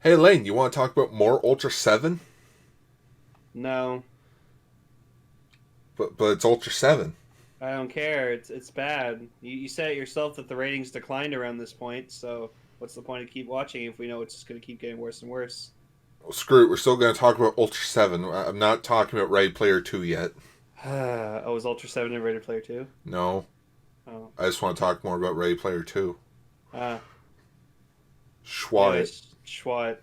Hey Lane, you want to talk about more Ultraseven? No, But it's Ultraseven. I don't care. It's bad. You said it yourself that the ratings declined around this point. So what's the point of keep watching if we know it's just going to keep getting worse and worse? Well, screw it, we're still going to talk about Ultraseven. I'm not talking about Ready Player 2 yet. Oh, was Ultraseven and Ready Player 2? No, Oh, I just want to talk more about Ready Player 2. ah, Schwat it. anyways, Schwat.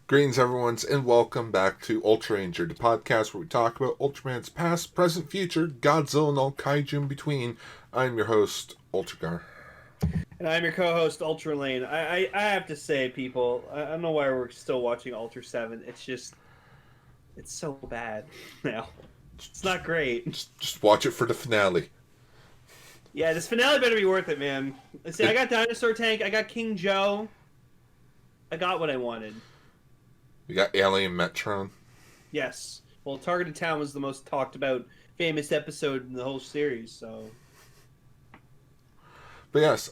Greetings, everyone, and welcome back to Ultraranger, the podcast where we talk about Ultraman's past, present, future, Godzilla, and all kaiju in between. I'm your host, Ultragar. And I'm your co-host Ultra Lane. I have to say, people, I don't know why we're still watching Ultra 7. It's so bad now. It's not great. Just watch it for the finale. Yeah, this finale better be worth it, man. See, I got Dinosaur Tank, I got King Joe. I got what I wanted. We got Alien Metron. Yes. Well, Targeted Town was the most talked about, famous episode in the whole series, so. But yes,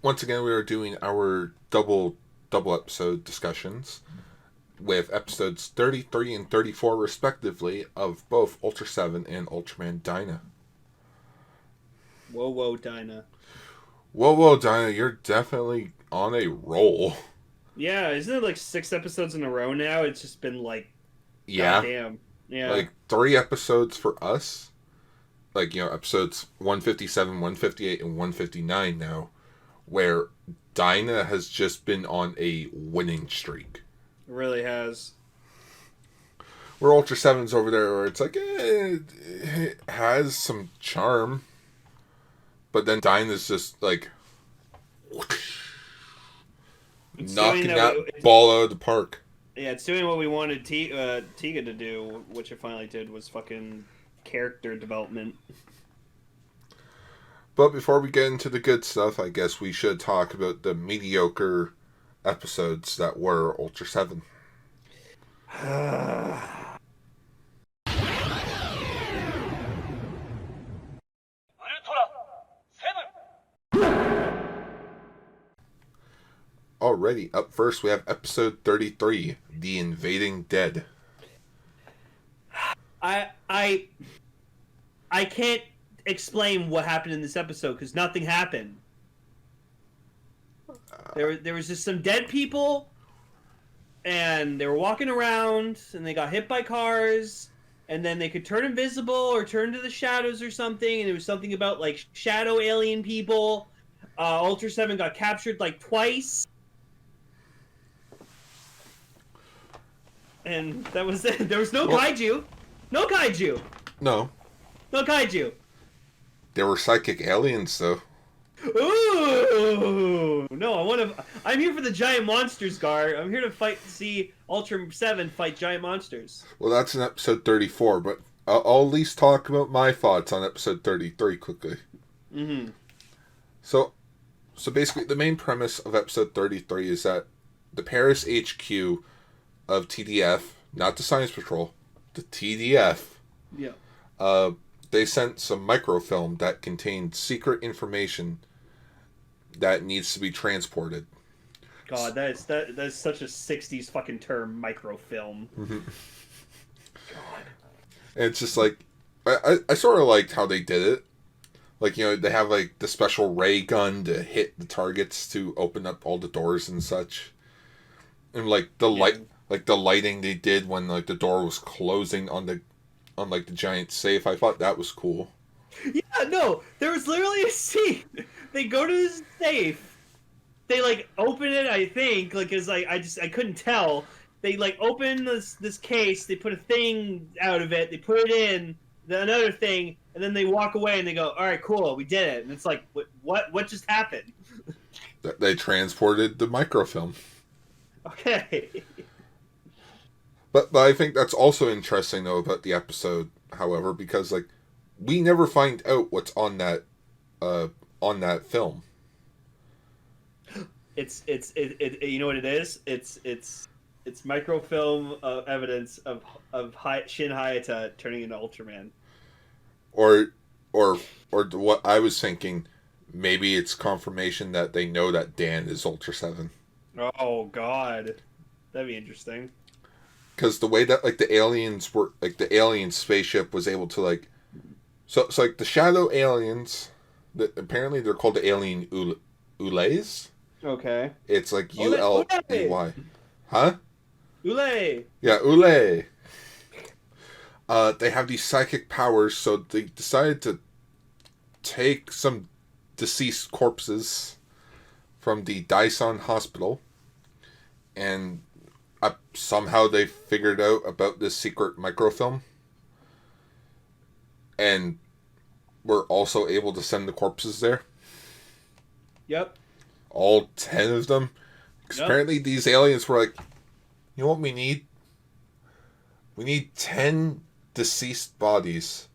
once again, we are doing our double episode discussions with episodes 33 and 34, respectively, of both Ultraseven and Ultraman Dyna. Whoa, Dyna. Whoa, Dyna, you're definitely on a roll. Yeah, isn't it like 6 episodes in a row now? It's just been like, Yeah. goddamn. Yeah. Like 3 episodes for us. Like, episodes 157, 158, and 159 now, where Dyna has just been on a winning streak. It really has. Where Ultraseven's over there, where it's like, it has some charm. But then Dyna's just like It's knocking doing that ball out of the park. Yeah, it's doing what we wanted Tiga to do, which it finally did was fucking character development. But before we get into the good stuff, I guess we should talk about the mediocre episodes that were Ultraseven. Alrighty, up first we have episode 33, The Invading Dead. I can't explain what happened in this episode because nothing happened. There was just some dead people, and they were walking around, and they got hit by cars, and then they could turn invisible or turn to the shadows or something, and it was something about like shadow alien people. Ultra 7 got captured like twice. And that was it. There was no kaiju. No kaiju. No. No kaiju. There were psychic aliens, though. Ooh. No, I'm here for the giant monsters, Gar. I'm here to see Ultra 7 fight giant monsters. Well, that's in episode 34, but I'll at least talk about my thoughts on episode 33 quickly. Mm-hmm. So basically, the main premise of episode 33 is that the Paris HQ of TDF, not the Science Patrol, the TDF, Yeah. They sent some microfilm that contained secret information that needs to be transported. God, that is such a 60s fucking term, microfilm. Mm-hmm. God. And it's just like, I sort of liked how they did it. Like, they have like the special ray gun to hit the targets to open up all the doors and such. And like the lighting they did when like the door was closing on the giant safe, I thought that was cool. Yeah, no, there was literally a scene. They go to this safe. They like open it, I think, like as like I couldn't tell. They like open this case. They put a thing out of it. They put it in another thing, and then they walk away and they go, "All right, cool, we did it." And it's like, what just happened? They transported the microfilm. Okay. But I think that's also interesting though about the episode, however, because like we never find out what's on that film. You know what it is? It's microfilm evidence of Shin Hayata turning into Ultraman. Or or what I was thinking, maybe it's confirmation that they know that Dan is Ultraseven. Oh God, that'd be interesting. Because the way that like the aliens were, like the alien spaceship was able to like, so like the shadow aliens, that apparently they're called the alien Ulays. Okay. It's like Ule! Ulay, huh? Ule! Yeah, Ulay. They have these psychic powers, so they decided to take some deceased corpses from the Daesan hospital, and somehow they figured out about this secret microfilm, and were also able to send the corpses there. Yep. All 10 of them. Because apparently these aliens were like, you know what we need? We need 10 deceased bodies.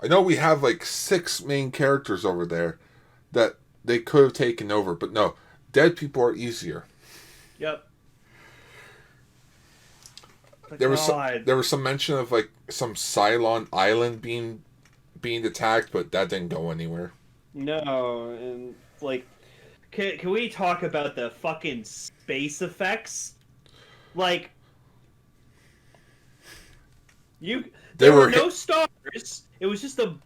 I know we have like 6 main characters over there that they could have taken over, but no, dead people are easier. Yep. There was some mention of like some Cylon island being attacked, but that didn't go anywhere. No, and like, can we talk about the fucking space effects? Like, there were no stars. It was just a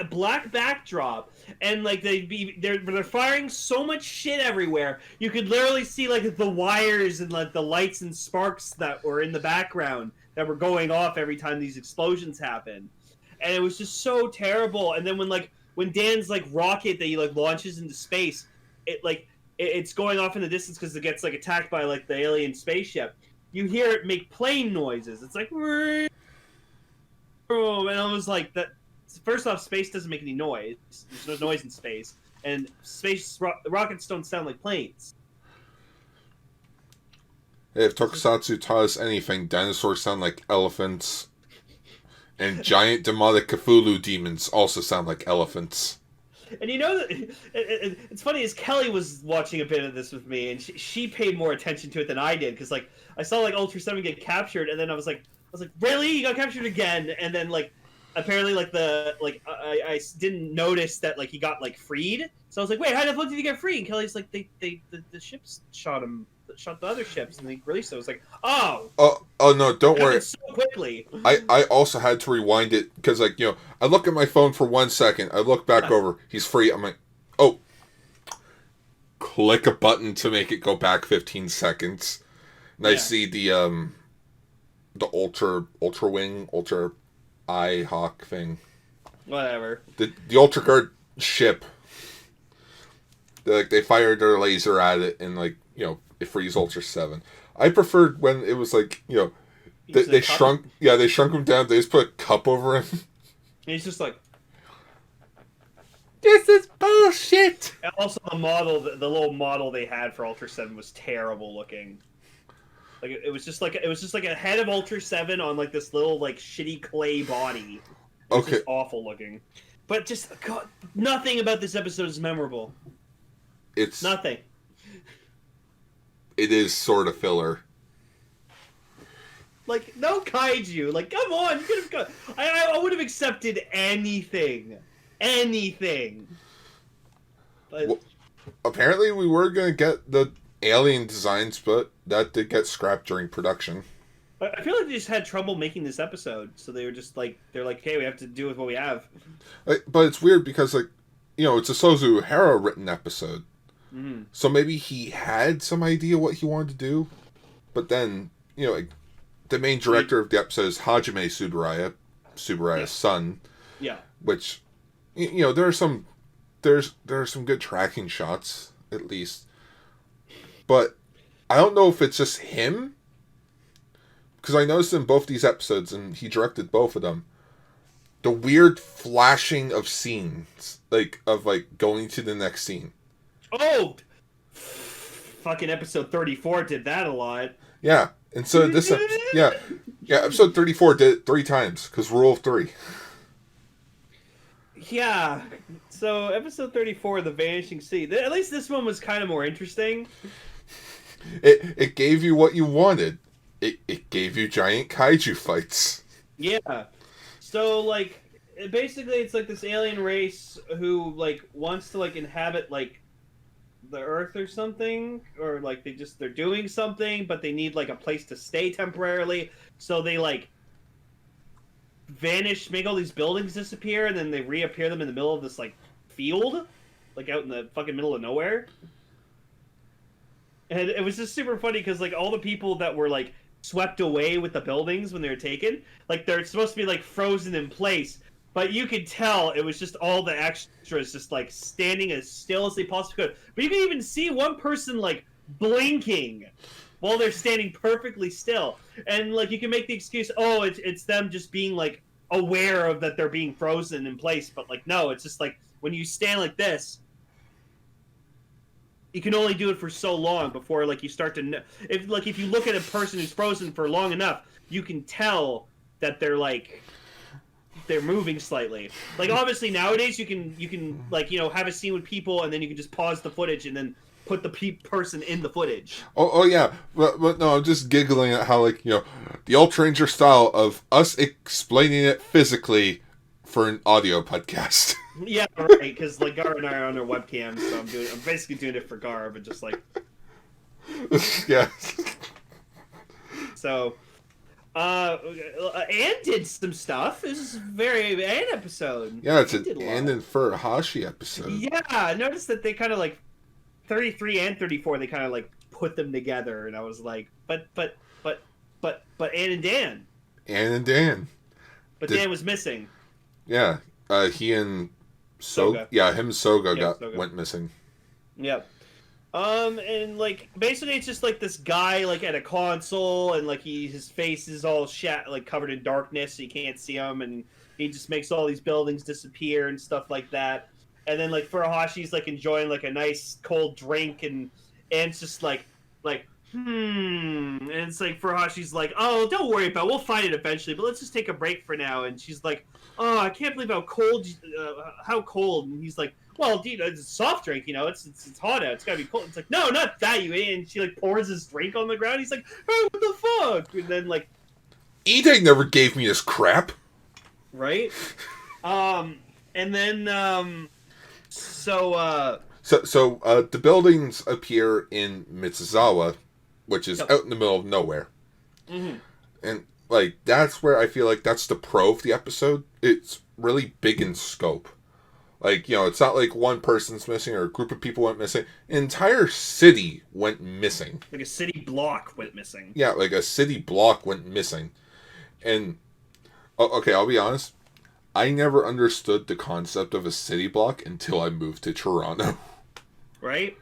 black backdrop, and like they're firing so much shit everywhere. You could literally see like the wires and like the lights and sparks that were in the background that were going off every time these explosions happened, and it was just so terrible. And then when Dan's like rocket that he like launches into space, it's going off in the distance because it gets like attacked by like the alien spaceship. You hear it make plane noises. It's like, and I was like, that. First off, space doesn't make any noise. There's no noise in space, and rockets don't sound like planes. If tokusatsu taught us anything, dinosaurs sound like elephants, and giant demonic Cthulhu demons also sound like elephants. And you know that it's funny, as Kelly was watching a bit of this with me, and she paid more attention to it than I did, because like I saw like Ultraseven get captured, and then I was like, really? He got captured again? And then like apparently like I didn't notice that like he got like freed, so I was like, wait, how the fuck did he get free? And Kelly's like, the ships shot the other ships, and they released it. I was like, oh no, don't worry, so quickly. I also had to rewind it because like, you know, I look at my phone for 1 second, I look back over, he's free, I'm like, oh, click a button to make it go back 15 seconds, and I see the ultra wing, ultra eye hawk thing, whatever, the Ultra Guard ship. They fired their laser at it, and like, you know, it frees Ultraseven. I preferred when it was like, you know, they shrunk him down. They just put a cup over him. And he's just like, this is bullshit. And also the little model they had for Ultraseven was terrible looking. Like it was just like a head of Ultraseven on like this little like shitty clay body. It was just awful looking. But just God, nothing about this episode is memorable. It's nothing. It is sort of filler. Like, no kaiju. Like, come on, you could have got. I would have accepted anything. But well, apparently, we were gonna get the alien designs, but that did get scrapped during production. I feel like they just had trouble making this episode, so they were just like, okay, we have to do with what we have. But it's weird because, like, you know, it's a Sozu Hara written episode. Mm-hmm. So maybe he had some idea what he wanted to do, but then, you know, like, the main director of the episode is Hajime Tsuburaya's son. Yeah. Which, you know, there are some good tracking shots, at least. But I don't know if it's just him, because I noticed in both these episodes, and he directed both of them, the weird flashing of scenes, of going to the next scene. Oh, fucking episode 34 did that a lot. Yeah, and so this episode 34 did it 3 times because rule of 3. Yeah. So episode 34, The Vanishing Sea. At least this one was kind of more interesting. It gave you what you wanted. It gave you giant kaiju fights. Yeah. So like basically it's like this alien race who like wants to like inhabit like the Earth or something, or like they're doing something, but they need like a place to stay temporarily. So they like vanish, make all these buildings disappear, and then they reappear them in the middle of this like field, like out in the fucking middle of nowhere. And it was just super funny because like all the people that were like swept away with the buildings when they were taken, like they're supposed to be like frozen in place, but you could tell it was just all the extras just like standing as still as they possibly could. But you can even see one person like blinking while they're standing perfectly still, and like you can make the excuse, oh, it's them just being like aware of that they're being frozen in place, but like no, it's just like when you stand like this, you can only do it for so long before like you start to if you look at a person who's frozen for long enough, you can tell that they're moving slightly. Like obviously nowadays you can like have a scene with people and then you can just pause the footage and then put the person in the footage. Oh yeah, but no, I'm just giggling at how like the Ultraranger style of us explaining it physically for an audio podcast. Yeah, right. Because like Gar and I are on our webcams, so I'm basically doing it for Gar, but just like yeah. So, Anne did some stuff. This is a very Anne episode. Yeah, it's an Anne and Furuhashi episode. Yeah, I noticed that they kind of like 33 and 34. They kind of like put them together, and I was like, but Anne and Dan. Anne and Dan. But Dan was missing. Yeah, he and Soga. Yeah, him and Soga went missing. Yep. And like basically it's just like this guy like at a console, and like his face is all like covered in darkness, so you can't see him, and he just makes all these buildings disappear and stuff like that. And then like Furuhashi's like enjoying like a nice cold drink, and it's just like and it's like Furuhashi's like, oh, don't worry about it, we'll find it eventually, but let's just take a break for now. And she's like, oh, I can't believe how cold. And he's like, well, dude, it's a soft drink, it's hot out, it's gotta be cold. It's like, no, not that, you idiot. And she like pours his drink on the ground. He's like, oh, what the fuck? And then like, Ide never gave me this crap. Right? And then so the buildings appear in Mitsuzawa, which is out in the middle of nowhere. Mm-hmm. And like that's where I feel like that's the pro of the episode. It's really big in scope. Like, it's not like one person's missing or a group of people went missing. An entire city went missing. Like a city block went missing. Yeah, like a city block went missing. And, okay, I'll be honest. I never understood the concept of a city block until I moved to Toronto. Right?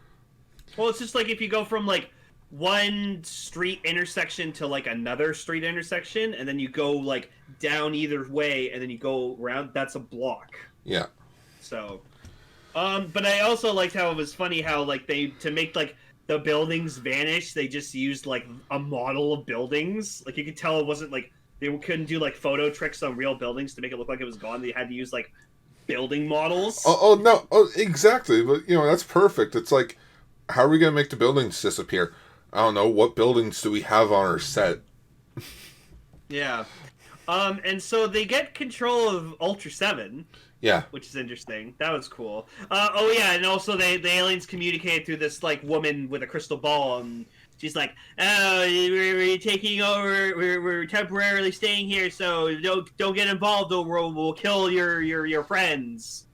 Well, it's just like if you go from, like, one street intersection to, like, another street intersection, and then you go, like, down either way, and then you go around, that's a block. Yeah. So, but I also liked how it was funny how like to make like the buildings vanish, they just used like a model of buildings. Like you could tell it wasn't like they couldn't do like photo tricks on real buildings to make it look like it was gone. They had to use like building models. No, exactly. But that's perfect. It's like, how are we gonna make the buildings disappear? I don't know. What buildings do we have on our set? Yeah. And so they get control of Ultraseven. Yeah. Which is interesting. That was cool. Oh yeah, and also the aliens communicate through this like woman with a crystal ball, and she's like, "Oh, we're taking over. We're temporarily staying here, so don't get involved, or we'll kill your friends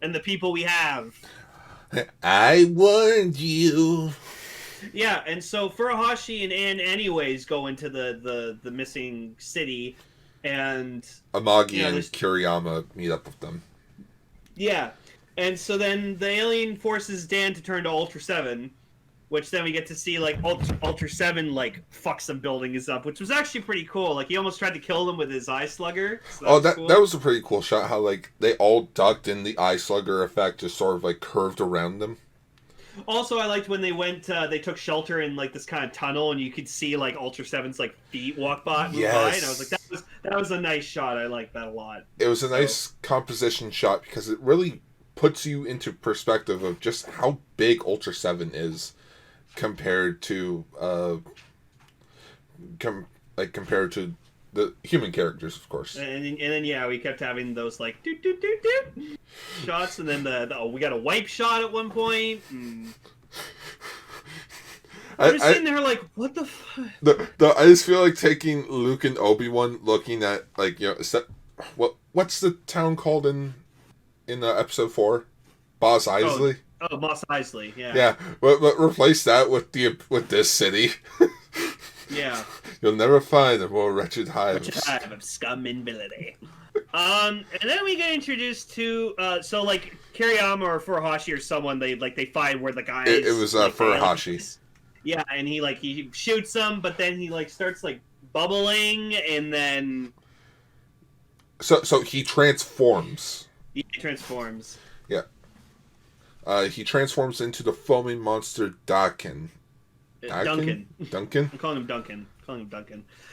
and the people we have." I warned you. Yeah, and so Furuhashi and Anne anyways go into the missing city. And Amagi and Kuriyama meet up with them. Yeah. And so then the alien forces Dan to turn to Ultraseven, which then we get to see like Ultraseven like fuck some buildings up, which was actually pretty cool. Like he almost tried to kill them with his eye slugger. So that was a pretty cool shot, how like they all ducked and the eye slugger effect just sort of like curved around them. Also, I liked when they went, they took shelter in like this kind of tunnel, and you could see like Ultraseven's like feet walk by. Yes. And I was like, that That was a nice shot. I like that a lot. It was a nice composition shot because it really puts you into perspective of just how big Ultraseven is compared to compared to the human characters, of course. And then yeah, we kept having those like doot doot doot doot shots, and then we got a wipe shot at one point. And... I'm just sitting there like, what the fuck? I just feel like taking Luke and Obi-Wan, looking at like what's the town called in episode 4? Mos Eisley. Oh, Mos Eisley, yeah. Yeah, but replace that with this city. Yeah. You'll never find a more wretched hive. Of scum and villainy. And then we get introduced to so like Kiriyama or Furuhashi or someone they find where the guy is. It was Furuhashi. Yeah, and he shoots him, but then he like starts like bubbling, and then so he transforms. He transforms. Yeah. He transforms into the foaming monster Duncan. Duncan. Duncan? I'm calling him Duncan.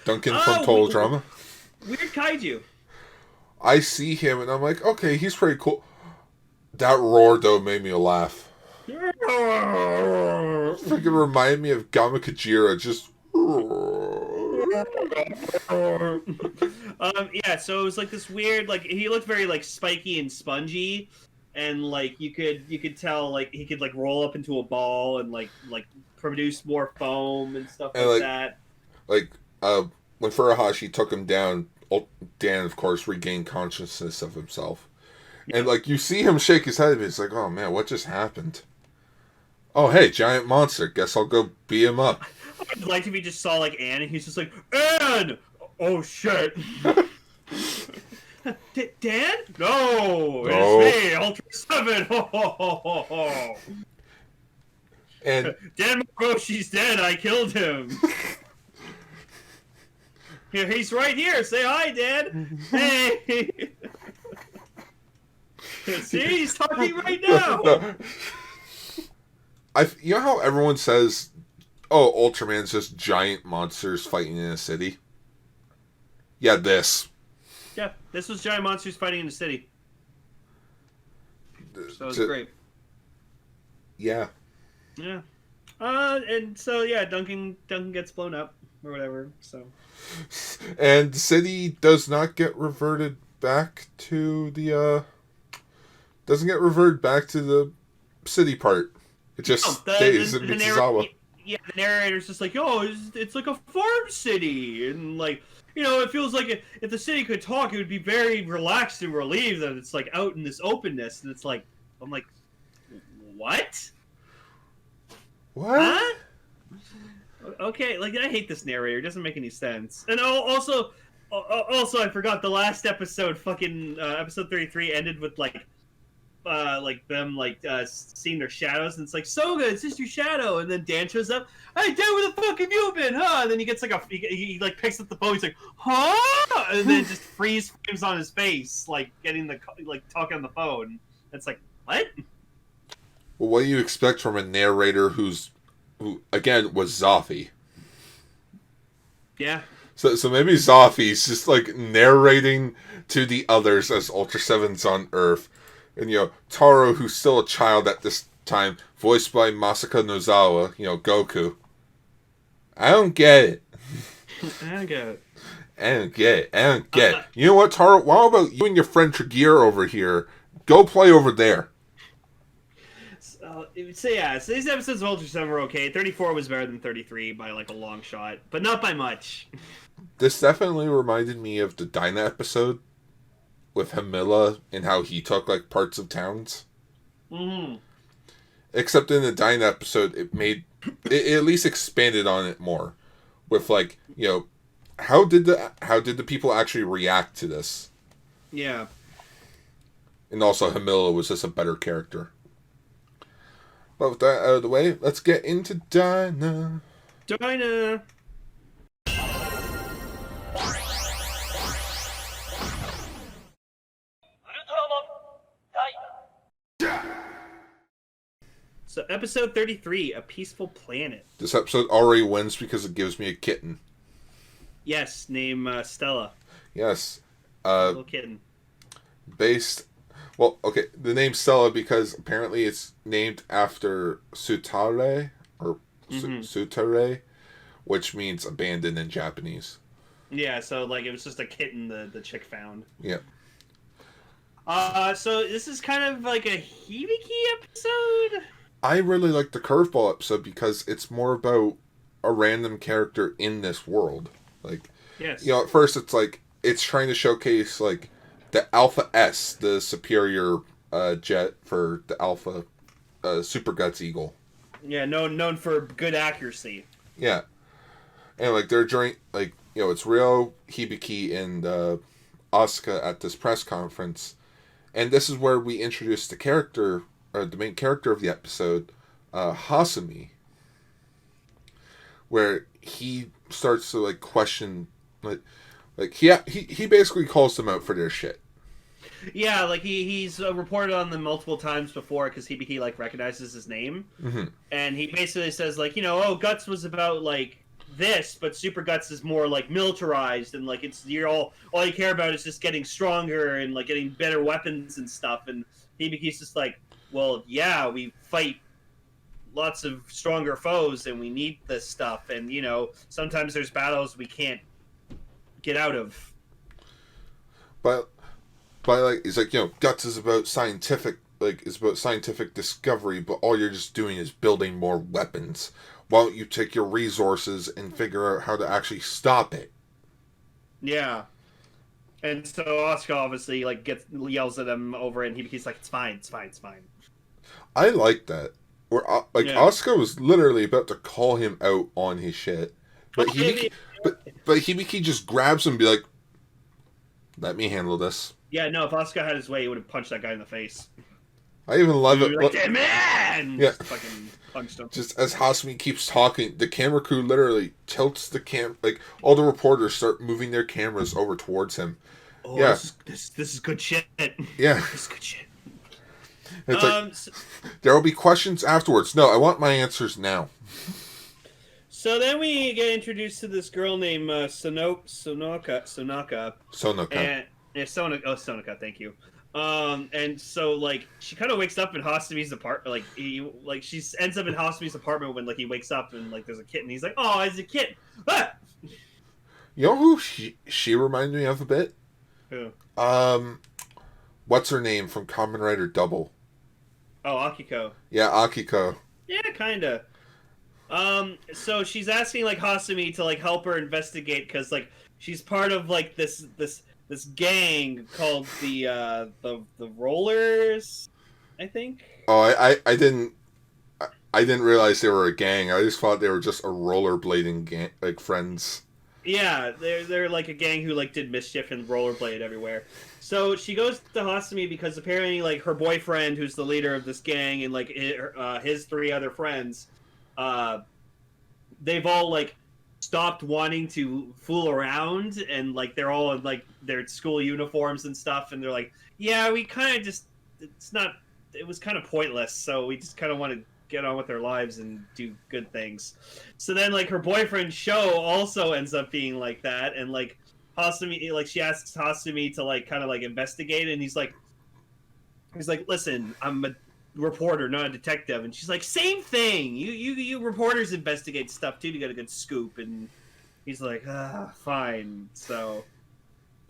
Duncan from Total Drama. Weird kaiju. I see him and I'm like, okay, he's pretty cool. That roar though made me laugh. Freaking reminded me of Gama Kajira, just. Yeah, so it was like this weird, like he looked very like spiky and spongy, and like you could tell like he could like roll up into a ball and like produce more foam and stuff and like that. Like when Furuhashi took him down, Dan of course regained consciousness of himself, and like you see him shake his head, and it's like, oh man, what just happened? Oh, hey, giant monster. Guess I'll go beat him up. I'd like if he just saw, like, Anne, and he's just like, Anne! Oh, shit. Dan? No, it's me, Ultraseven. Ho, ho, ho, ho, ho. And Dan Margoshi's dead. I killed him. Here, he's right here. Say hi, Dad. Hey. See, he's talking right now. You know how everyone says, oh, Ultraman's just giant monsters fighting in a city? Yeah, this. Yeah, this was giant monsters fighting in a city. So it was great. Yeah. Yeah. And so, yeah, Duncan gets blown up or whatever, so. And the city does not get reverted back to the, doesn't get reverted back to the city part. It just stays in Mitsuzawa. Yeah, the narrator's just like, oh, it's like a farm city. And, like, you know, it feels like if the city could talk, it would be very relaxed and relieved that it's, like, out in this openness. And it's like, I'm like, what? What? Huh? Okay, like, I hate this narrator. It doesn't make any sense. And also, I forgot the last episode, episode 33 ended with, like them seeing their shadows, and it's like, Soga, it's just your shadow. And then Dan shows up. Hey, Dan, where the fuck have you been, huh? And then he gets like he picks up the phone. He's like, huh? And then just freeze frames on his face, like getting talking on the phone. It's like, what? Well, what do you expect from a narrator who again was Zafi? Yeah. So maybe Zafi's just like narrating to the others as Ultraseven's on Earth. And, Taro, who's still a child at this time, voiced by Masaka Nozawa, Goku. I don't get it. I don't get it. You know what, Taro? How about you and your friend Tregear over here? Go play over there. So these episodes of Ultraseven were okay. 34 was better than 33 by, like, a long shot. But not by much. This definitely reminded me of the Dyna episode with Hamilla and how he took like parts of towns. Mm-hmm. Except in the Dyna episode, it at least expanded on it more, with like how did the people actually react to this? Yeah. And also Hamilla was just a better character. But with that out of the way, let's get into Dyna. Dyna. So, episode 33, A Peaceful Planet. This episode already wins because it gives me a kitten. Yes, name Stella. Yes. Little kitten. Based. Well, okay. The name Stella because apparently it's named after Sutare or Sutare, which means abandoned in Japanese. Yeah, so like it was just a kitten the chick found. Yeah. So this is kind of like a Hibiki episode. I really like the curveball episode because it's more about a random character in this world. Like, Yes. you know, at first it's like it's trying to showcase like the Alpha S, the superior jet for the Alpha Super Guts Eagle. Yeah, known for good accuracy. Yeah, and like they're during like you know it's Ryo, Hibiki, and Asuka at this press conference, and this is where we introduce the character, or the main character of the episode, Hasumi, where he starts to like question like he basically calls them out for their shit. Yeah, like he's reported on them multiple times before because Hibiki like recognizes his name, and he basically says like oh Guts was about like this, but Super Guts is more like militarized and like it's you're all you care about is just getting stronger and like getting better weapons and stuff. And Hibiki's just like, well, yeah, we fight lots of stronger foes and we need this stuff, and sometimes there's battles we can't get out of. But like he's like Guts is about scientific discovery, but all you're just doing is building more weapons. Why don't you take your resources and figure out how to actually stop it? Yeah. And so Asuka obviously like yells at him over it, and Hibiki's like, it's fine. I like that. Where Asuka was literally about to call him out on his shit, but Hibiki just grabs him and be like, "Let me handle this." Yeah, no. If Asuka had his way, he would have punched that guy in the face. I even love it. Like, damn man! Yeah. Just fucking punched him. Just as Hasumi keeps talking, the camera crew literally tilts the like all the reporters start moving their cameras over towards him. Oh, yeah, this is good shit. Yeah, this is good shit. It's like, there will be questions afterwards. No, I want my answers now. So then we get introduced to this girl named Sonoka. Sonoka. Sonoka, thank you. And so like she kind of wakes up in Hasumi's apartment. Like she ends up in Hasumi's apartment when like he wakes up and like there's a kitten. He's like, oh, it's a kitten. Ah! You know who she reminded me of a bit? Who? What's her name from Kamen Rider Double? Oh, Akiko. Yeah, Akiko. Yeah, kinda. So she's asking like Hasumi to like help her investigate because like she's part of like this gang called the Rollers, I think. Oh, I didn't realize they were a gang. I just thought they were just a rollerblading gang, like friends. Yeah, they're like a gang who like did mischief and rollerblade everywhere. So she goes to Hasumi because apparently like her boyfriend, who's the leader of this gang, and like his three other friends, they've all like stopped wanting to fool around, and like they're all in like their school uniforms and stuff, and they're like, yeah, we kind of just it was kind of pointless, so we just kind of want to get on with their lives and do good things. So then like her boyfriend Sho also ends up being like that, and like Hasumi, like she asks Hasumi to like kind of like investigate, and he's like listen, I'm a reporter, not a detective. And she's like, same thing, you reporters investigate stuff too to get a good scoop. And he's like, fine. So,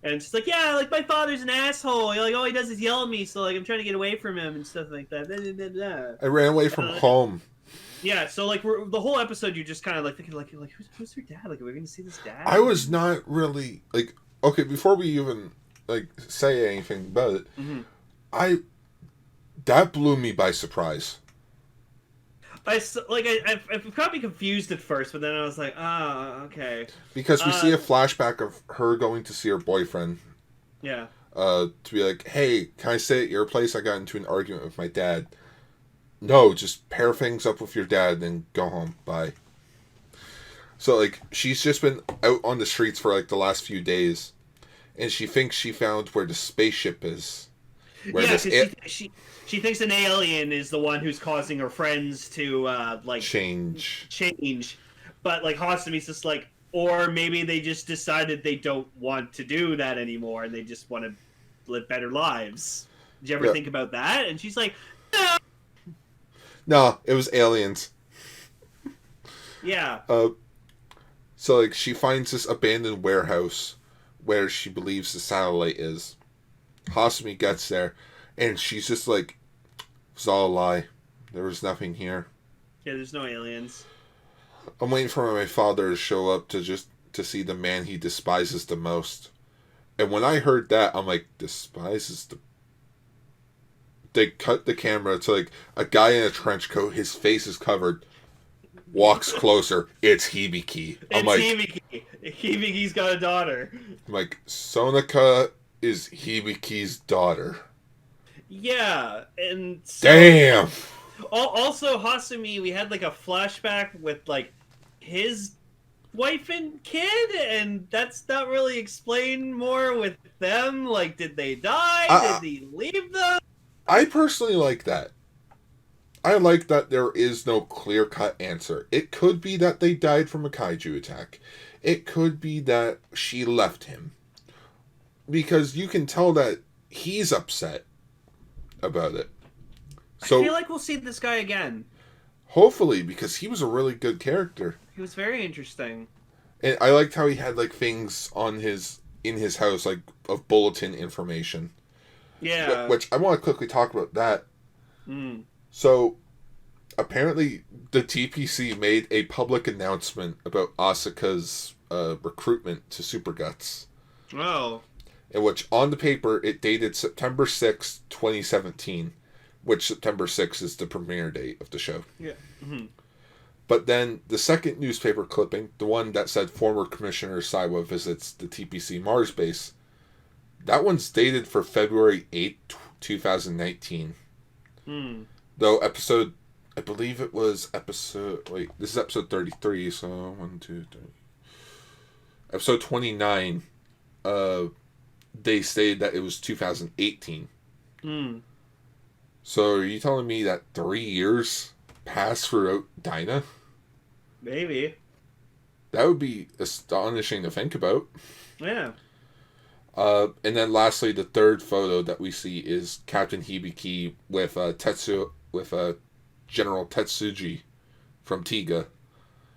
and she's like, yeah, like my father's an asshole, like all he does is yell at me, so like I'm trying to get away from him and stuff like that. I ran away from home. Yeah, so like the whole episode you're just kind of like thinking like who's her dad, like are we gonna see this dad? I was not really like, okay, before we even like say anything about it, that blew me by surprise. I probably confused at first, but then I was like, okay. Because we see a flashback of her going to see her boyfriend. Yeah. To be like, hey, can I stay at your place? I got into an argument with my dad. No, just pair things up with your dad and go home. Bye. So, like, she's just been out on the streets for, like, the last few days. And she thinks she found where the spaceship is. Yeah, because she thinks an alien is the one who's causing her friends to, like... Change. But, like, Hasumi's just like, Or maybe they just decided they don't want to do that anymore and they just want to live better lives. Did you ever Yeah. think about that? And she's like, No, it was aliens. yeah. So like she finds this abandoned warehouse where she believes the satellite is. Hasumi gets there, and she's just like, "It's all a lie. There was nothing here. Yeah, there's no aliens. I'm waiting for my father to show up to see the man he despises the most." And when I heard that, I'm like, despises the... They cut the camera to like a guy in a trench coat, his face is covered, walks closer, it's Hibiki. I'm It's like, Hibiki. Hibiki's got a daughter. I'm like, Sonika is Hibiki's daughter. Yeah, and so, Damn! also Hasumi, we had like a flashback with like his wife and kid, and that's not really explained more with them. Like, did they die? Did he leave them? I personally like that. I like that there is no clear-cut answer. It could be that they died from a kaiju attack. It could be that she left him. Because you can tell that he's upset about it. So I feel like we'll see this guy again. hopefully, because he was a really good character. He was very interesting. And I liked how he had like things in his house, like of bulletin information. Yeah. Which I want to quickly talk about that. Mm. So apparently the TPC made a public announcement about Asuka's recruitment to Super Guts. Oh. In which on the paper it dated September 6th, 2017, which September 6th is the premiere date of the show. Yeah. Mm-hmm. But then the second newspaper clipping, the one that said former Commissioner Saiwa visits the TPC Mars base, that one's dated for February 8th, 2019. Hmm. Though I believe it was wait, this is episode 33, so 1, 2, 3. Episode 29, they stated that it was 2018. Hmm. So are you telling me that 3 years passed throughout Dyna? Maybe. That would be astonishing to think about. Yeah. And then lastly, the third photo that we see is Captain Hibiki with General Tetsuji from Tiga.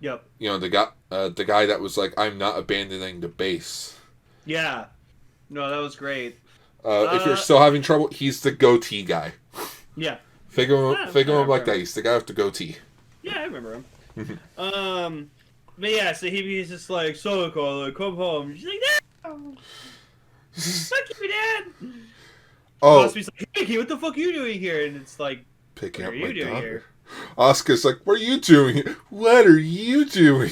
Yep. You know, the guy that was like, "I'm not abandoning the base." Yeah. No, that was great. If you're still having trouble, he's the goatee guy. Yeah. Think of him like that. He's the guy with the goatee. Yeah, I remember him. But yeah, so he's just like, Soloko, like, come home. She's like, no! Fuck you, Dad! Oh, Asumi's like, hey, what the fuck are you doing here? And it's like, picking what up are my you doing daughter. here? Asuka's like, "What are you doing here? What are you doing?"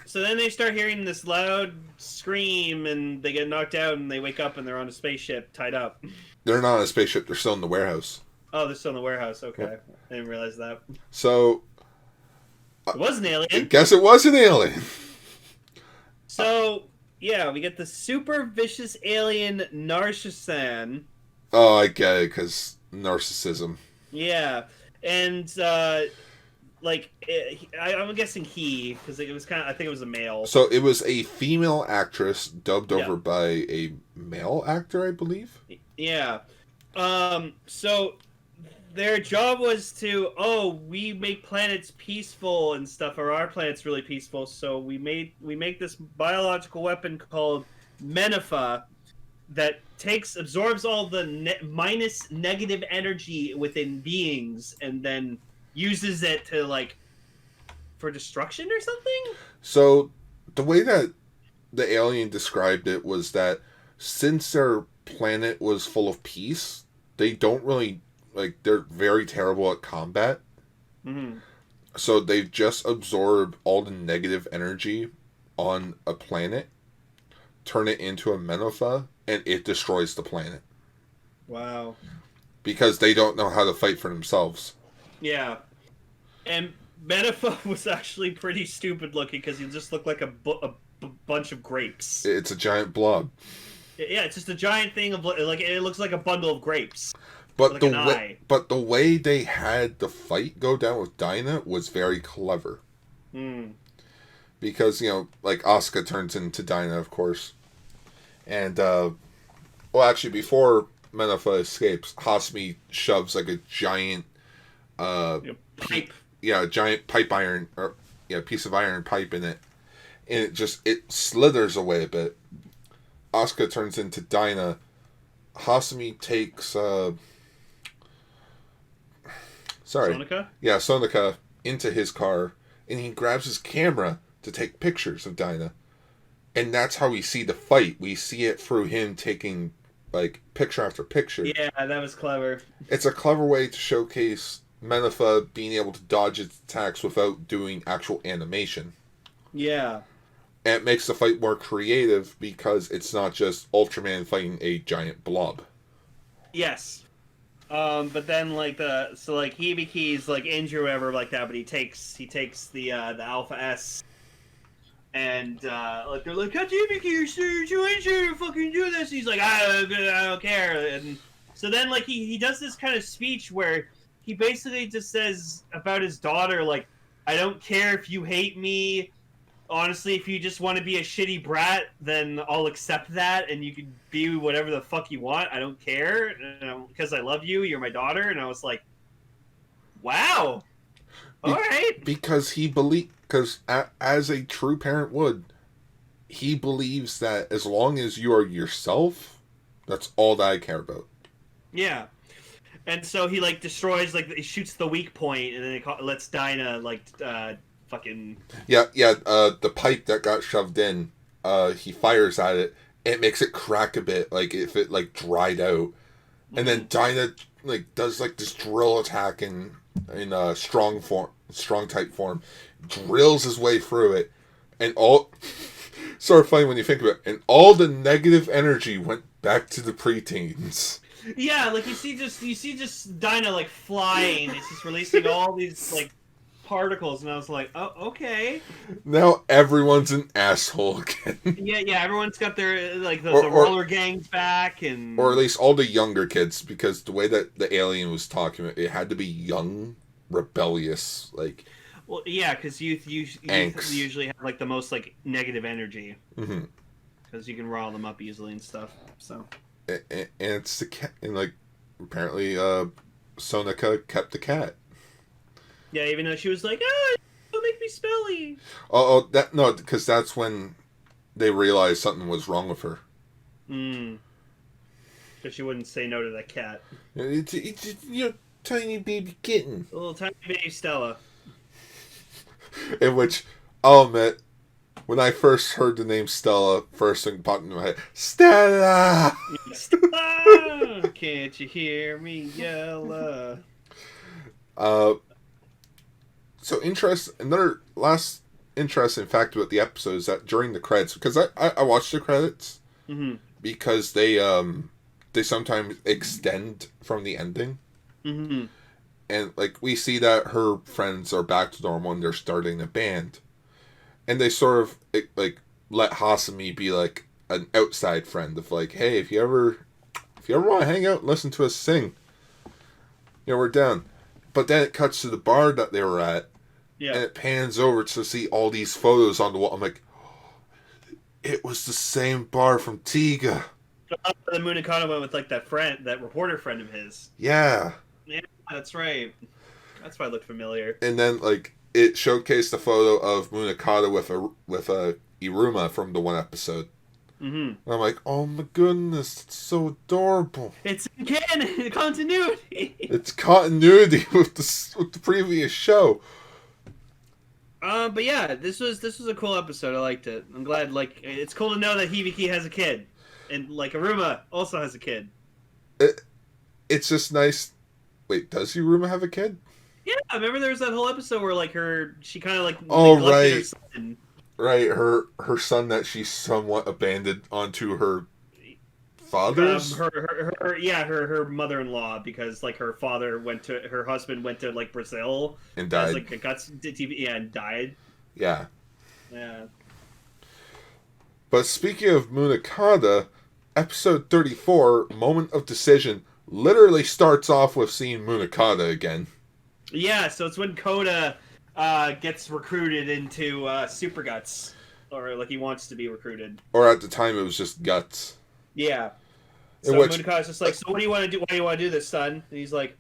So then they start hearing this loud scream, and they get knocked out, and they wake up, and they're on a spaceship tied up. They're not on a spaceship. They're still in the warehouse. Oh, they're still in the warehouse. Okay. I didn't realize that. So It was an I alien. guess it was an alien. So, yeah, we get the super vicious alien Narcissan. Oh, I get it, because narcissism. Yeah. And, I'm guessing he, because it was I think it was a male. So it was a female actress dubbed Yeah. over by a male actor, I believe. Yeah. So their job was to, we make planets peaceful and stuff, or our planet's really peaceful, so we make this biological weapon called Menifa that absorbs all the minus negative energy within beings and then uses it to, like, for destruction or something? So the way that the alien described it was that since their planet was full of peace, they don't really, like, they're very terrible at combat. Mm-hmm. So they've just absorbed all the negative energy on a planet, turn it into a Menifa, and it destroys the planet. Wow. Because they don't know how to fight for themselves. Yeah. And Menifa was actually pretty stupid looking because he just looked like a bunch of grapes. It's a giant blob. Yeah, it's just a giant thing of, like, it looks like a bundle of grapes. But like an eye. the way they had the fight go down with Dyna was very clever. Hmm. because, like, Asuka turns into Dyna, of course. And, well, actually, before Menafa escapes, Hasumi shoves, like, a giant, pipe. A giant pipe iron, or, piece of iron pipe in it. And it slithers away a bit. Asuka turns into Dyna. Hasumi takes, Sonika? Yeah, Sonika into his car, and he grabs his camera to take pictures of Dyna. And that's how we see the fight. We see it through him taking, like, picture after picture. Yeah, that was clever. It's a clever way to showcase Menafa being able to dodge its attacks without doing actual animation. Yeah. And it makes the fight more creative because it's not just Ultraman fighting a giant blob. Yes. But then Hibiki's like injured or whatever like that, but he takes the Alpha S, and like they're like, Hibiki, you're injured, fucking do this. He's like, I don't care. And so then like he does this kind of speech where he basically just says about his daughter, like, I don't care if you hate me. Honestly, if you just want to be a shitty brat, then I'll accept that, and you can be whatever the fuck you want. I don't care, because I love you. You're my daughter. And I was like, wow. All right. Because as a true parent would, he believes that as long as you are yourself, that's all that I care about. Yeah. And so he, like, destroys, like, he shoots the weak point, and then it lets Dyna, like, fucking... the pipe that got shoved in, he fires at it, and it makes it crack a bit, like, if it, like, dried out. And then Dyna, like, does, like, this drill attack in strong type form, drills his way through it, and all... sort of funny when you think about it, and all the negative energy went back to the preteens. Yeah, like, you see just Dyna, like, flying, it's just releasing all these, like, particles, and I was like, oh, okay. Now everyone's an asshole again. Yeah, everyone's got their, like, the roller gangs back, and... Or at least all the younger kids, because the way that the alien was talking, it had to be young, rebellious, like... Well, yeah, because youth usually have, like, the most, like, negative energy. Mm-hmm. Because you can rile them up easily and stuff, so... And it's the cat, and, like, apparently, Sonika kept the cat. Yeah, even though she was like, don't make me smelly. Because that's when they realized something was wrong with her. Because she wouldn't say no to that cat. It's your tiny baby kitten. A little tiny baby Stella. In which, I'll admit, when I first heard the name Stella, first thing popped into my head, Stella! Stella! Can't you hear me yell? So another last interesting fact about the episode is that during the credits, because I watched the credits, because they sometimes extend from the ending, and like we see that her friends are back to normal and they're starting a band, and they sort of like let Hasumi be like an outside friend of like, hey, if you ever want to hang out and listen to us sing, we're down. But then it cuts to the bar that they were at, and it pans over to see all these photos on the wall. I'm like, it was the same bar from Tiga. The Munakata went with like that reporter friend of his. Yeah. Yeah, that's right. That's why it looked familiar. And then like it showcased the photo of Munakata with a Iruma from the one episode. And I'm like, oh my goodness, it's so adorable. It's canon, continuity. It's continuity with the previous show. But yeah, this was a cool episode. I liked it. I'm glad. Like, it's cool to know that Hibiki has a kid, and like Iruma also has a kid. It's just nice. Wait, does Iruma have a kid? Yeah, I remember there was that whole episode where like she kind of like right. her son. Right, her son that she somewhat abandoned onto her father's? Her mother-in-law, because like her husband went to like Brazil and died. As, like, and died. Yeah. Yeah. But speaking of Munakata, episode 34, Moment of Decision, literally starts off with seeing Munakata again. Yeah, so it's when Koda gets recruited into Super Guts, or like he wants to be recruited. Or at the time, it was just Guts. Yeah. In So which, Munakana's just like, so what do you want to do? Why do you want to do this, son? And he's like,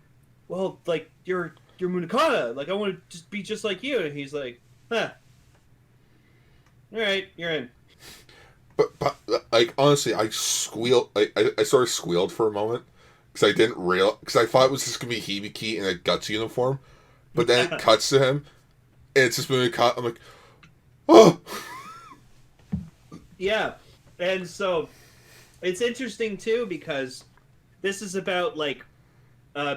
well, like you're Munakana. Like I want to just be just like you. And he's like, huh. All right, you're in. but like honestly, I squealed. I sort of squealed for a moment because I didn't real because I thought it was just gonna be Hibiki in a Guts uniform, but then it cuts to him, and it's just Munakana. I'm like, oh. Yeah, and so it's interesting too because this is about like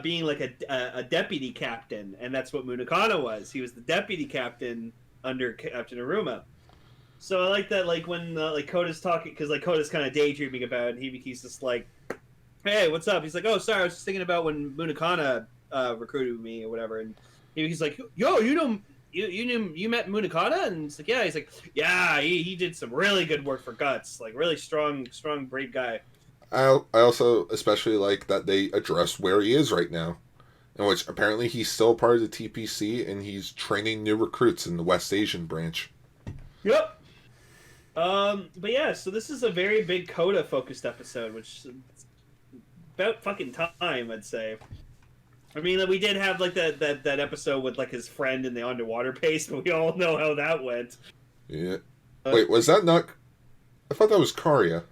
being like a deputy captain, and that's what Munakana was. He was the deputy captain under Captain Aruma. So I like that, like when like Koda's talking, because like Koda's kind of daydreaming about it, and Hibiki's just like, "Hey, what's up?" He's like, "Oh, sorry, I was just thinking about when Munakana recruited me or whatever." And he's like, "Yo, you met Munakana?" And it's like, "Yeah." He's like, "Yeah, he did some really good work for Guts, like really strong, brave guy." I also especially like that they address where he is right now, in which apparently he's still part of the TPC and he's training new recruits in the West Asian branch. Yep. But yeah, so this is a very big Coda focused episode, which is about fucking time, I'd say. I mean, we did have like that episode with like his friend in the underwater base, but we all know how that went. Yeah. Wait, was that not? I thought that was Karya.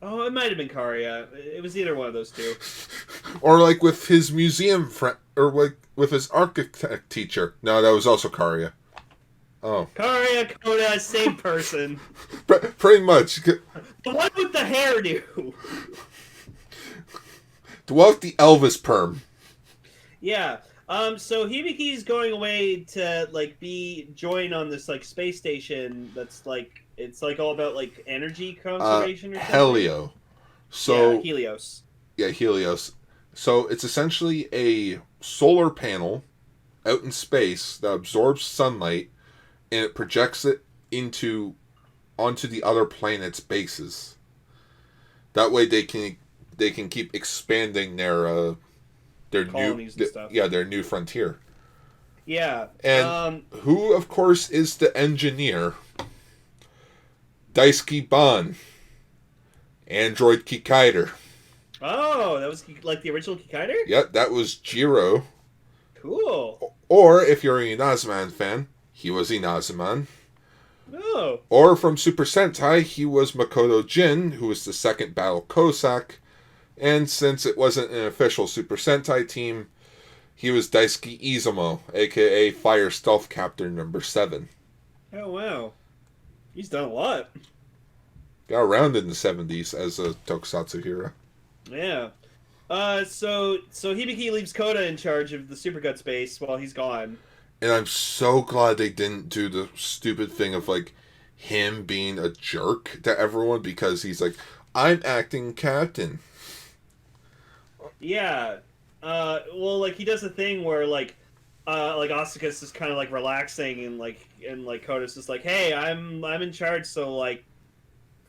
Oh, it might have been Karya. It was either one of those two. Or like with his museum friend, or like with his architect teacher. No, that was also Karya. Oh. Karya, Coda, same person. Pretty much. The one with the hairdo. The one with the Elvis perm. Yeah. So Hibiki's going away to like join on this like space station that's like it's like all about like energy conservation or something. Helio. So yeah, Helios. Yeah, Helios. So it's essentially a solar panel out in space that absorbs sunlight and it projects it onto the other planets' bases. That way they can keep expanding their colonies and stuff. Yeah, their new frontier. Yeah. And who of course is the engineer? Daisuke Ban. Android Kikaider. Oh, that was like the original Kikaider? Yep, that was Jiro. Cool. Or, if you're a Inazuman fan, he was Inazuman. Oh. Or from Super Sentai, he was Makoto Jin, who was the second Battle Cossack. And since it wasn't an official Super Sentai team, he was Daisuke Izumo, aka Fire Stealth Captain number 7. Oh, wow. He's done a lot. Got around in the 70s as a tokusatsu hero. Yeah. So Hibiki leaves Koda in charge of the Super Guts base while he's gone. And I'm so glad they didn't do the stupid thing of, like, him being a jerk to everyone because he's like, I'm acting captain. Yeah. Well, like, he does a thing where, like Asuka's just kind of, like, relaxing and Koda's just like, hey, I'm in charge, so, like,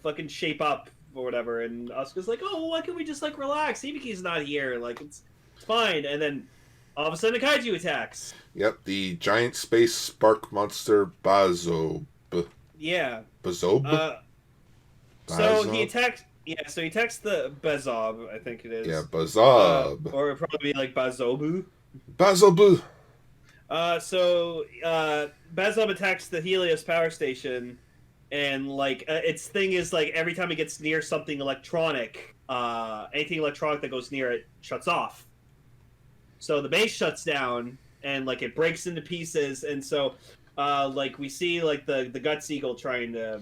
fucking shape up or whatever. And Asuka's like, oh, well, why can't we just, like, relax? Hibiki's not here. Like, it's fine. And then all of a sudden a kaiju attacks. Yep, the giant space spark monster Bazob. Yeah. Bazob? So he attacks... Yeah, so he attacks the Bazob, I think it is. Yeah, Bazob. Or it'd probably be like Bazobu. Bazobu. So Bazob attacks the Helios power station, and like its thing is like every time it gets near something electronic, anything electronic that goes near it shuts off. So the base shuts down, and like it breaks into pieces, and so like we see like the Guts Eagle trying to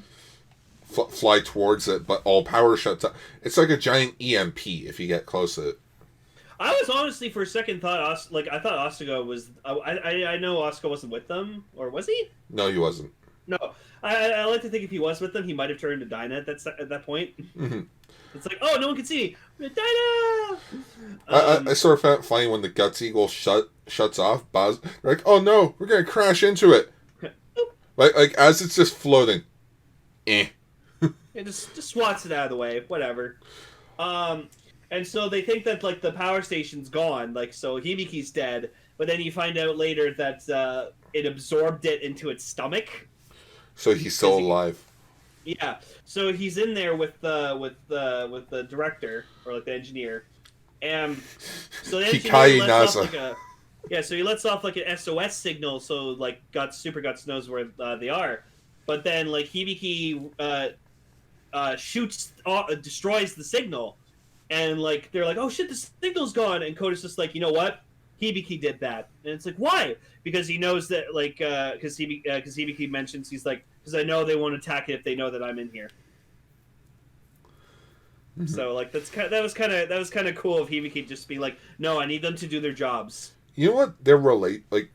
fly towards it, but all power shuts off. It's like a giant EMP if you get close to it. I was honestly for a second thought I thought Asuka was I know Asuka wasn't with them, or was he? No, he wasn't. No, I like to think if he was with them, he might have turned to Dyna at that point. Mm-hmm. It's like, oh, no one can see me. Dyna. I sort of found it funny when the Guts Eagle shuts off. They're like, oh no, we're gonna crash into it. like as it's just floating. It just swats it out of the way. Whatever. And so they think that like the power station's gone, like so Hibiki's dead, but then you find out later that it absorbed it into its stomach. So he's still alive. Yeah. So he's in there with the director or like the engineer, and so the engineer lets off like a So he lets off like an SOS signal, so like Super Guts knows where they are, but then like Hibiki destroys the signal, and like they're like, oh shit, the signal's gone, and Koda's just like, you know what? Hibiki did that, and it's like, why? Because he knows that, like, because Hibiki mentions, he's like, because I know they won't attack it if they know that I'm in here. Mm-hmm. So like that was kind of cool of Hibiki just be like, no, I need them to do their jobs. You know what like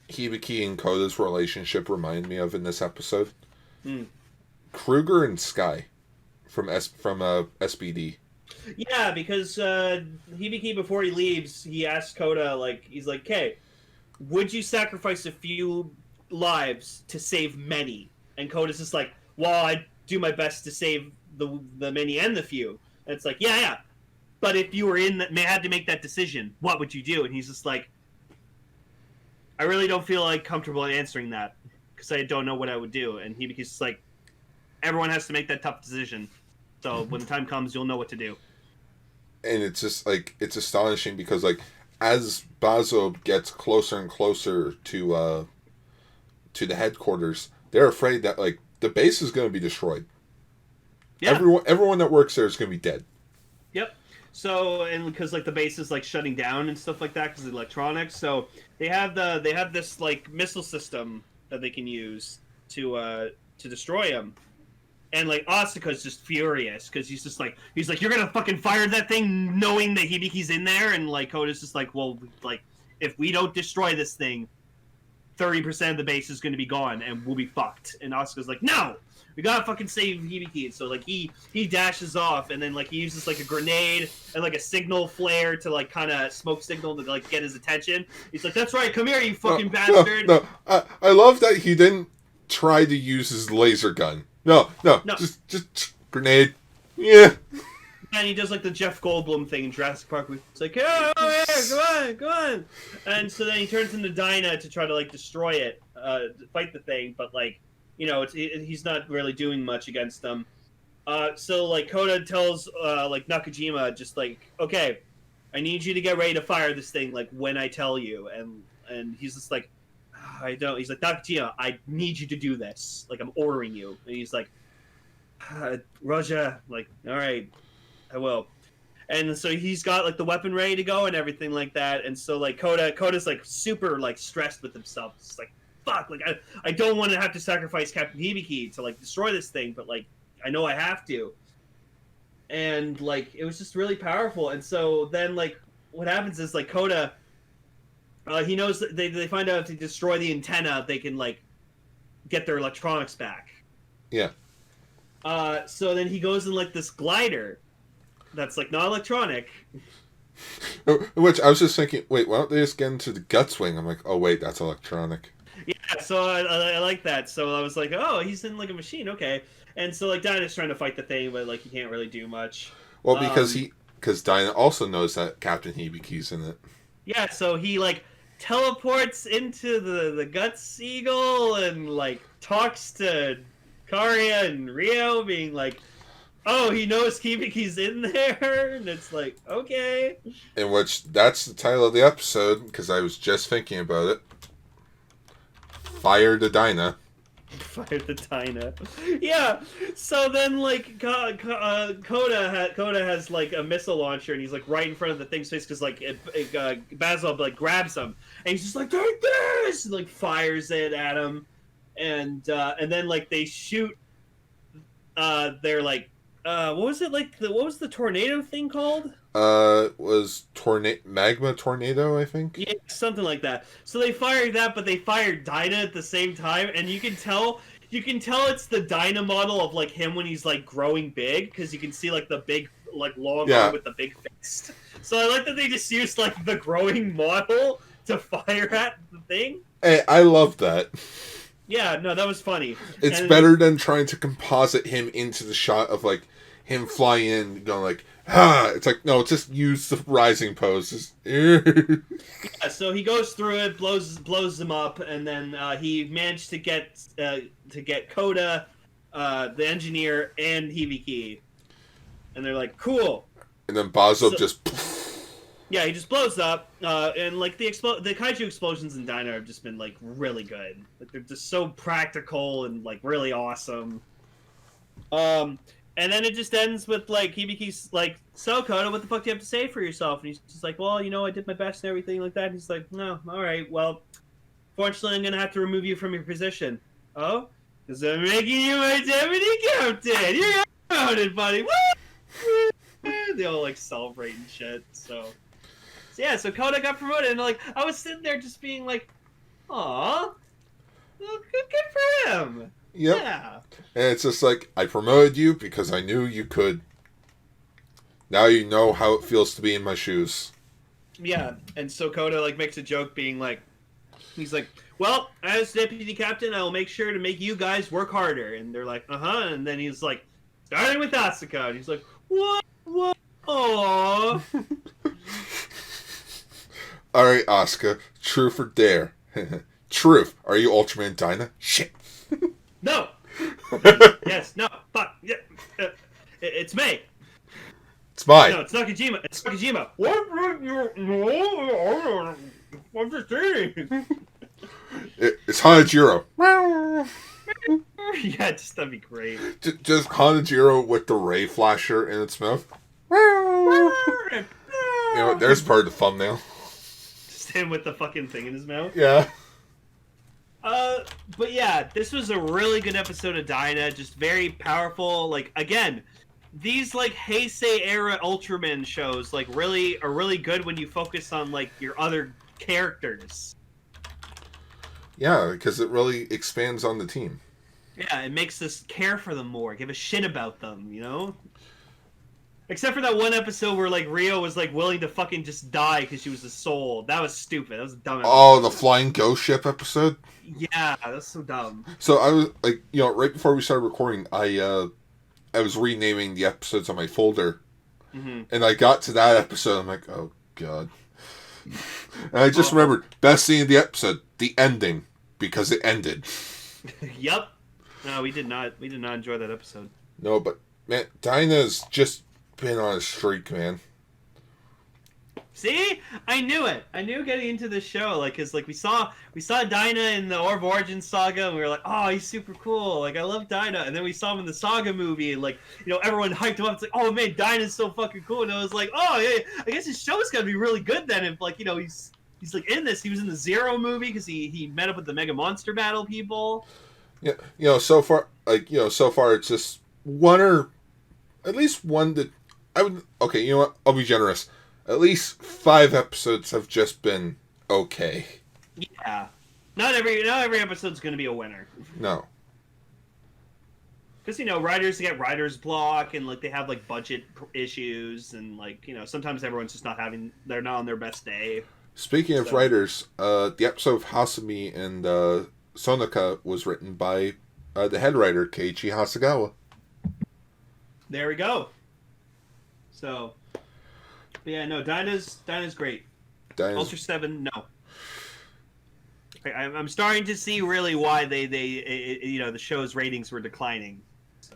Hibiki and Koda's relationship remind me of in this episode? Kruger and Sky from SBD. Yeah, because Hibiki, before he leaves, he asks Koda, like, he's like, okay, would you sacrifice a few lives to save many? And Koda's just like, well, I do my best to save the many and the few. And it's like, yeah. But if you were had to make that decision, what would you do? And he's just like, I really don't feel like comfortable answering that because I don't know what I would do. And Hibiki's just like, everyone has to make that tough decision. So when the time comes, you'll know what to do. And it's just like, it's astonishing because like as Bazo gets closer and closer to the headquarters, they're afraid that like the base is going to be destroyed. Yeah. Everyone that works there is going to be dead. Yep. So, and because like the base is like shutting down and stuff like that because of electronics, so they have this like missile system that they can use to destroy them. And like Asuka's just furious because he's like you're gonna fucking fire that thing knowing that Hibiki's in there, and like Koda's just like, well, like if we don't destroy this thing, 30% of the base is gonna be gone and we'll be fucked. And Asuka's like, no, we gotta fucking save Hibiki. And so like he dashes off, and then like he uses like a grenade and like a signal flare to like kind of smoke signal to like get his attention. He's like, that's right, come here, you fucking bastard. No, I love that he didn't try to use his laser gun. No. Just grenade. Yeah. And he does like the Jeff Goldblum thing in Jurassic Park. It's like, oh, come on. And so then he turns into Dyna to try to like destroy it, to fight the thing. But like, you know, he's not really doing much against them. So like Koda tells like Nakajima just like, okay, I need you to get ready to fire this thing like when I tell you. And he's just like, I don't. He's like, Nakajima, I need you to do this. Like, I'm ordering you. And he's like, Raja, like, all right, I will. And so he's got like the weapon ready to go and everything like that. And so like Koda's like super like stressed with himself. It's like, fuck, like I don't want to have to sacrifice Captain Hibiki to like destroy this thing, but like I know I have to. And like it was just really powerful. And so then like what happens is like Koda. He knows that they find out if they destroy the antenna, they can like get their electronics back. Yeah. So then he goes in like this glider that's like not electronic. Which I was just thinking, wait, why don't they just get into the Guts wing? I'm like, oh wait, that's electronic. Yeah, so I like that. So I was like, oh, he's in like a machine, okay. And so like Dyna's trying to fight the thing, but like he can't really do much. Well, because Dyna also knows that Captain Hibiki's in it. Yeah, so he like teleports into the Guts Eagle and like talks to Karia and Rio, being like, oh, he knows Hibiki's in there, and it's like, okay. In which that's the title of the episode, because I was just thinking about it. Fire the Dyna. Fire the Dyna. Yeah. So then, like, Koda has like a missile launcher, and he's like right in front of the thing's face because like Basil like grabs him, and he's just like, take this, and like fires it at him, and then like they shoot. They're like, what was it like? What was the tornado thing called? Was magma tornado, I think. Yeah, something like that. So they fired that, but they fired Dyna at the same time, and you can tell it's the Dyna model of like him when he's like growing big, because you can see like the big like long arm with the big fist. So I like that they just used like the growing model to fire at the thing. Hey, I love that. Yeah, no, that was funny. It's better than trying to composite him into the shot of like him flying in, going like, It's like, no, just use the rising pose. Yeah, so he goes through it, blows them up, and then he managed to get Koda, the engineer, and Hibiki, and they're like, cool. And then Bazo just. Yeah, he just blows up, and like the kaiju explosions in Dyna have just been like really good. Like, they're just so practical and like really awesome. And then it just ends with like Hibiki's like, so Koda, what the fuck do you have to say for yourself? And he's just like, well, I did my best and everything like that. And he's like, no, all right, well, fortunately, I'm gonna have to remove you from your position. Oh, because I'm making you my deputy captain. You're promoted, buddy. Woo! They all like celebrate and shit. So so Koda got promoted, and like I was sitting there just being like, aw, well, good for him. Yep. Yeah. And it's just like, I promoted you because I knew you could. Now you know how it feels to be in my shoes. Yeah, and so Koda like makes a joke being like, he's like, well, as deputy captain, I will make sure to make you guys work harder. And they're like, and then he's like, starting with Asuka, and he's like, what? Aww. Alright, Asuka, truth or dare? Truth. Are you Ultraman Dyna? Shit. No. Yes. No. Fuck. Yeah. It's me. It's mine. No, it's Nakajima. It's Nakajima. What? No. I'm just saying. It's Hanajiro. Yeah, that'd be great. Just Hanajiro with the ray flasher in its mouth. There's part of the thumbnail. Just him with the fucking thing in his mouth. Yeah. But yeah, this was a really good episode of Dyna. Just very powerful. Like, again, these like Heisei era Ultraman shows like really are really good when you focus on like your other characters. Yeah, because it really expands on the team. Yeah, it makes us care for them more, give a shit about them, Except for that one episode where like Rio was like willing to fucking just die because she was a soul. That was stupid. That was a dumb episode. Oh, the flying ghost ship episode? Yeah, that's so dumb. So I was like, right before we started recording, I was renaming the episodes on my folder. Mm-hmm. And I got to that episode, I'm like, oh god. And I just remembered, best scene of the episode, the ending, because it ended. Yep. No, we did not enjoy that episode. No, but man, Dyna's just been on a streak, man. See, I knew it. I knew getting into this show, like, cause like we saw Dyna in the Orb Origins saga, and we were like, oh, he's super cool. Like, I love Dyna. And then we saw him in the Saga movie, and like, everyone hyped him up. It's like, oh man, Dyna's so fucking cool. And I was like, oh yeah, I guess his show's gotta be really good then. If like, he's like in this. He was in the Zero movie because he met up with the Mega Monster Battle people. Yeah, so far it's just one or at least one that I would. Okay, you know what? I'll be generous. At least 5 episodes have just been okay. Yeah, not every episode's gonna be a winner. No, because writers get writer's block, and like they have like budget issues, and like sometimes everyone's just they're not on their best day. Speaking of writers, the episode of Hasumi and Sonoka was written by the head writer Keiichi Hasegawa. There we go. So, yeah, no, Dyna's great. Ultraseven, no. I'm starting to see really why they the show's ratings were declining. So,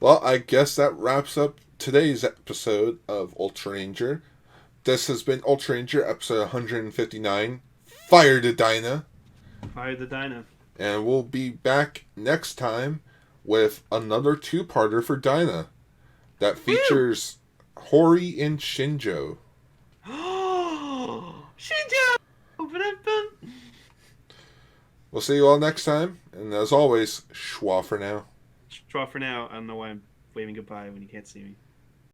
well, I guess that wraps up today's episode of Ultraranger. This has been Ultraranger episode 159. Fire the Dyna. Fire the Dyna. And we'll be back next time with another 2-parter for Dyna that features Hori and Shinjo. Shinjo! We'll see you all next time, and as always, schwa for now. Schwa for now. I don't know why I'm waving goodbye when you can't see me.